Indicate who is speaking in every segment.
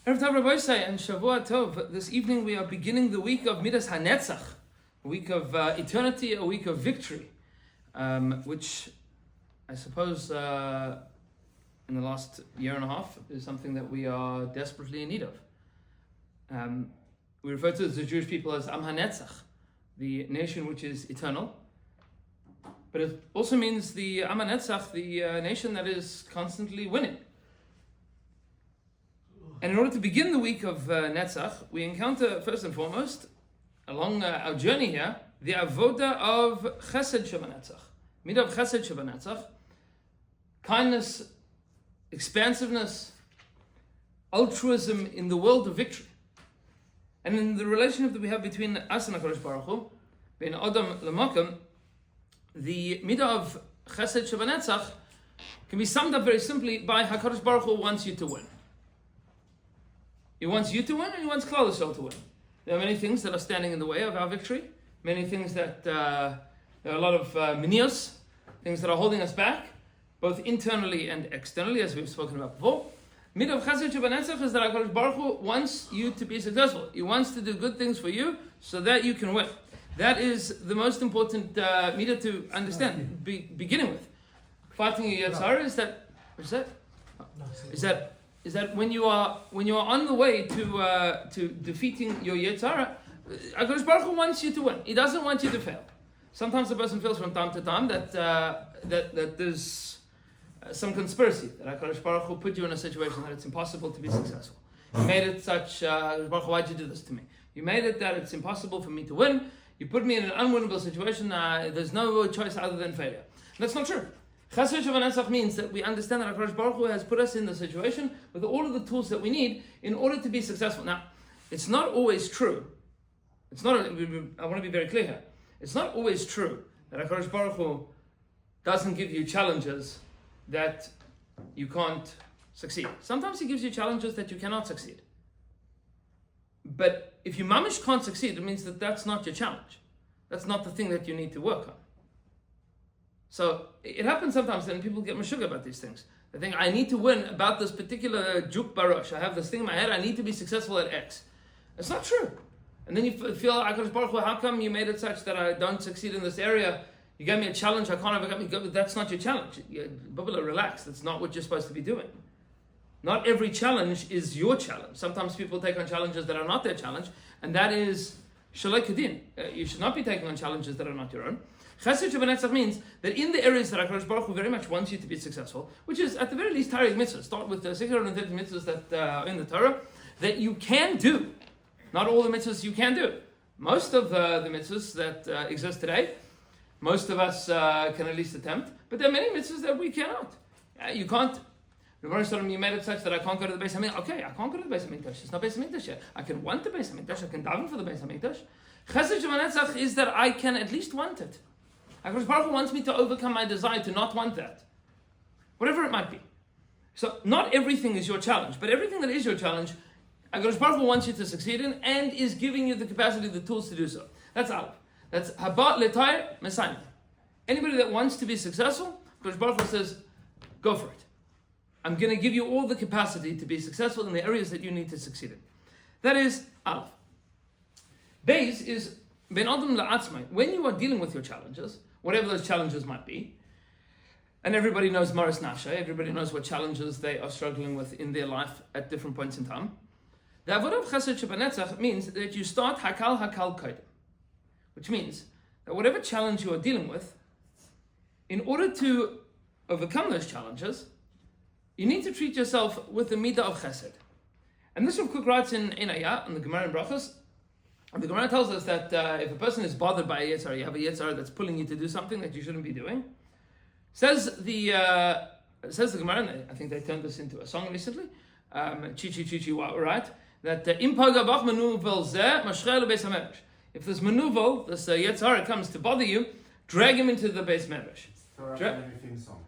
Speaker 1: Erev Tov Rabbi Yisai and Shavua Tov. This evening we are beginning the week of Midas HaNetzach, a week of eternity, a week of victory, which I suppose in the last year and a half is something that we are desperately in need of. We refer to the Jewish people as Am HaNetzach, the nation which is eternal, but it also means the Am HaNetzach, the nation that is constantly winning. And in order to begin the week of Netzach, we encounter first and foremost, along our journey here, the avoda of Chesed Shebanetzach, midah of Chesed Shebanetzach, kindness, expansiveness, altruism in the world of victory, and in the relationship that we have between us and HaKadosh Baruch Hu, between Adam L'Makom, the midah of Chesed Shebanetzach can be summed up very simply by HaKadosh Baruch Hu wants you to win. He wants you to win, and he wants Klal Yisrael to win. There are many things that are standing in the way of our victory. Many things that there are a lot of minios, things that are holding us back, both internally and externally, as we've spoken about before. Midah of Chesed Shebanetzach is that HaKadosh Baruch Hu wants you to be successful. He wants to do good things for you so that you can win. That is the most important midah to understand. Beginning with fighting a Yetzer Hara is that. What's that? Is that when you are on the way to defeating your Yetzer Hara, HaKadosh Baruch Hu wants you to win. He doesn't want you to fail. Sometimes a person feels from time to time that there's some conspiracy, that HaKadosh Baruch Hu put you in a situation that it's impossible to be successful. You made it such, HaKadosh Baruch Hu, why'd you do this to me? You made it that it's impossible for me to win. You put me in an unwinnable situation. There's no choice other than failure. That's not true. Chesed Shebanetzach means that we understand that HaKadosh Baruch Hu has put us in the situation with all of the tools that we need in order to be successful. Now, it's not always true. I want to be very clear here. It's not always true that HaKadosh Baruch Hu doesn't give you challenges that you can't succeed. Sometimes He gives you challenges that you cannot succeed. But if you mamish can't succeed, it means that that's not your challenge. That's not the thing that you need to work on. So it happens sometimes that people get mashugah about these things. They think, I need to win about this particular juk barush. I have this thing in my head, I need to be successful at X. It's not true. And then you feel, HaKadosh Baruch Hu, how come you made it such that I don't succeed in this area? You gave me a challenge, I can't overcome it. That's not your challenge. Babala, relax. That's not what you're supposed to be doing. Not every challenge is your challenge. Sometimes people take on challenges that are not their challenge, and that is shalei kedin. You should not be taking on challenges that are not your own. Chesed Shebanetzach means that in the areas that HaKadosh Baruch Hu very much wants you to be successful, which is at the very least Tarek mitzvahs, start with the 630 mitzvahs that are in the Torah, that you can do. Not all the mitzvahs you can do. Most of the mitzvahs that exist today, most of us can at least attempt, but there are many mitzvahs that we cannot. You can't. You made it such that I can't go to the Beis HaMikdash. Okay, I can't go to the Beis HaMikdash. It's not Beis HaMikdash yet. I can want the Beis HaMikdash. I can daven for the Beis HaMikdash. Chesed Shebanetzach is that I can at least want it. HaKadosh Baruch Hu wants me to overcome my desire to not want that. Whatever it might be. So not everything is your challenge, but everything that is your challenge, HaKadosh Baruch Hu wants you to succeed in and is giving you the capacity, the tools to do so. That's Aleph. That's Habat Letayr Mesayim. Anybody that wants to be successful, HaKadosh Baruch Hu says, go for it. I'm going to give you all the capacity to be successful in the areas that you need to succeed in. That is Aleph. Beis is Ben Adam La'atzmai. When you are dealing with your challenges, whatever those challenges might be, and everybody knows Maris Nafsha, everybody knows what challenges they are struggling with in their life at different points in time. The Avodah of Chesed Shebanetzach means that you start Hakal Kaidem, which means that whatever challenge you are dealing with, in order to overcome those challenges, you need to treat yourself with the midah of Chesed. And this Rav Kook writes in Ayah, in the Gemara in Brachos, and the Gemara tells us that if a person is bothered by a Yetzer Hara, you have a Yetzer Hara that's pulling you to do something that you shouldn't be doing. Says the Gemara, and I think they turned this into a song recently, right? That if this manuvel, this Yetzer Hara comes to bother you, drag him into the Beis Medrash.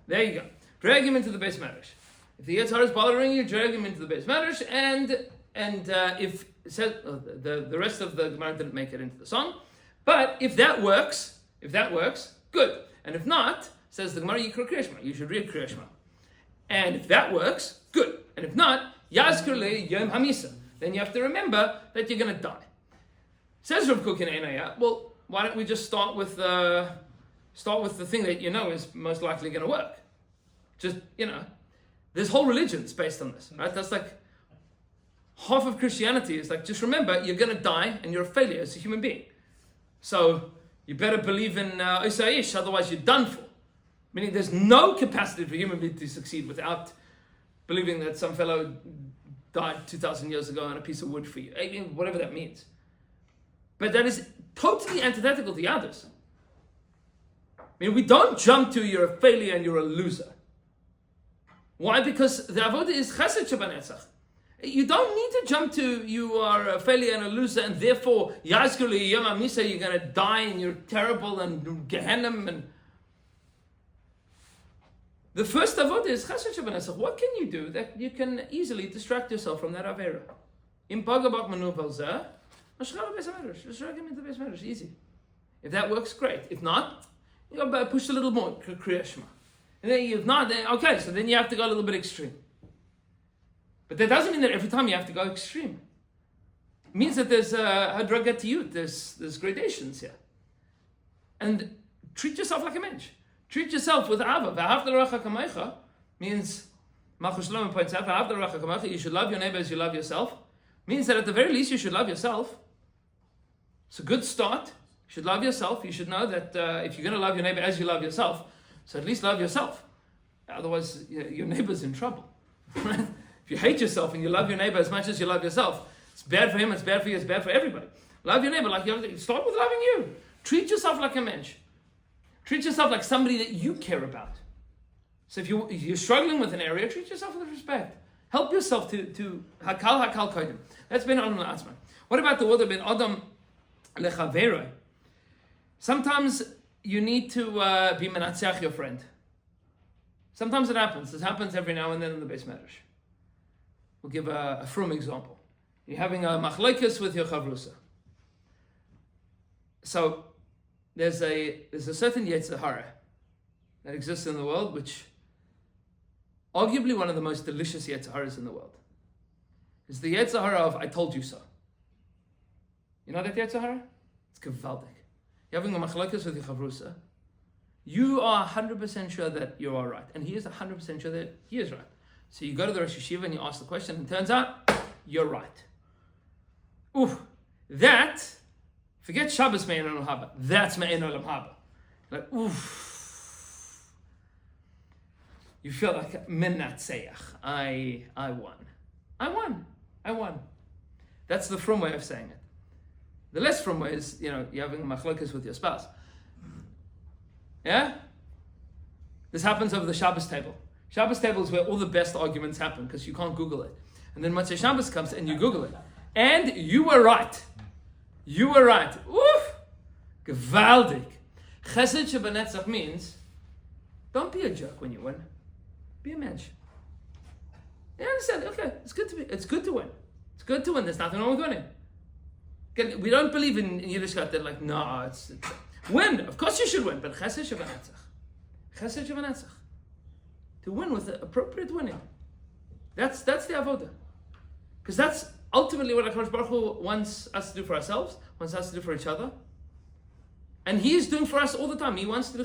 Speaker 1: There you go. Drag him into the Beis Medrash. If the Yetzer Hara is bothering you, drag him into the Beis Medrash, and if said the rest of the Gemara didn't make it into the song, but if that works, good. And if not, says the Gemara, you should read Kriya Shema. And if that works, good. And if not, Yazkur li yom hamisa. Then you have to remember that you're going to die. Says Rav Kook in Einaya, well, why don't we just start with the thing that you know is most likely going to work? Just, there's whole religions based on this, right? That's like half of Christianity is like, just remember, you're going to die and you're a failure as a human being. So you better believe in Isaiah, otherwise you're done for. Meaning there's no capacity for a human being to succeed without believing that some fellow died 2,000 years ago on a piece of wood for you. Whatever that means. But that is totally antithetical to the others. We don't jump to you're a failure and you're a loser. Why? Because the avodah is chesed shebantzach. You don't need to jump to you are a failure and a loser and therefore yazkur li yom hamisa, you're going to die and you're terrible and Gehenna. And the first avodah is chesed shebantzach. What can you do that you can easily distract yourself from that avera? Im pagabak manu velzeh. Just drag him into the base matters. Easy. If that works, great. If not, you go push a little more. Kriya Shema. And then if not, then okay. So then you have to go a little bit extreme. But that doesn't mean that every time you have to go extreme. It means that there's hadragatiyut. There's gradations here. And treat yourself like a mensch. Treat yourself with ava. V'ahavta l'recha kamecha means Malchus Shlomo points out. V'ahavta l'recha kamecha. You should love your neighbor as you love yourself. Means that at the very least you should love yourself. It's a good start. You should love yourself. You should know that if you're going to love your neighbor as you love yourself, so at least love yourself. Otherwise, your neighbor's in trouble. If you hate yourself and you love your neighbor as much as you love yourself, it's bad for him, it's bad for you, it's bad for everybody. Love your neighbor like you have to. Start with loving you. Treat yourself like a mensch. Treat yourself like somebody that you care about. So if you're struggling with an area, treat yourself with respect. Help yourself to hakal kodim. That's ben adam la'atzman. What about the word ben adam lechaveroi? Sometimes you need to be menatzeach your friend. Sometimes it happens. This happens every now and then in the base medrash. We'll give a frum example. You're having a machlokes with your chavrusa. So there's a certain yetzer hara that exists in the world, which arguably one of the most delicious yetzer haras in the world. It's the yetzer hara of I told you so. You know that yetzer hara? It's gewaldig. You're having a machlokes with your chavrusa. You are 100% sure that you are right. And he is 100% sure that he is right. So you go to the Rosh Yeshiva and you ask the question, and it turns out, you're right. Ooh, that, forget Shabbos me'en olam haba. That's me'en olam haba. Like, oof. You feel like, menatzeach. I won. That's the frum way of saying it. The less frum way is, you're having a machlokas with your spouse. Yeah? This happens over the Shabbos table. Shabbos table is where all the best arguments happen because you can't Google it. And then Motzei Shabbos comes and you Google it. And you were right. You were right. Oof! Gewaldig. Chesed shebantzach means, don't be a jerk when you win. Be a mensch. You understand? Okay, it's good to win. It's good to win. There's nothing wrong with winning. Okay, we don't believe in Yiddishkeit that like, no, it's win. Of course you should win, but chesed shebantzach. Chesed shebantzach. To win with the appropriate winning. That's the avodah. Because that's ultimately what HaKadosh Baruch Hu wants us to do for ourselves, wants us to do for each other. And He is doing for us all the time. He wants to do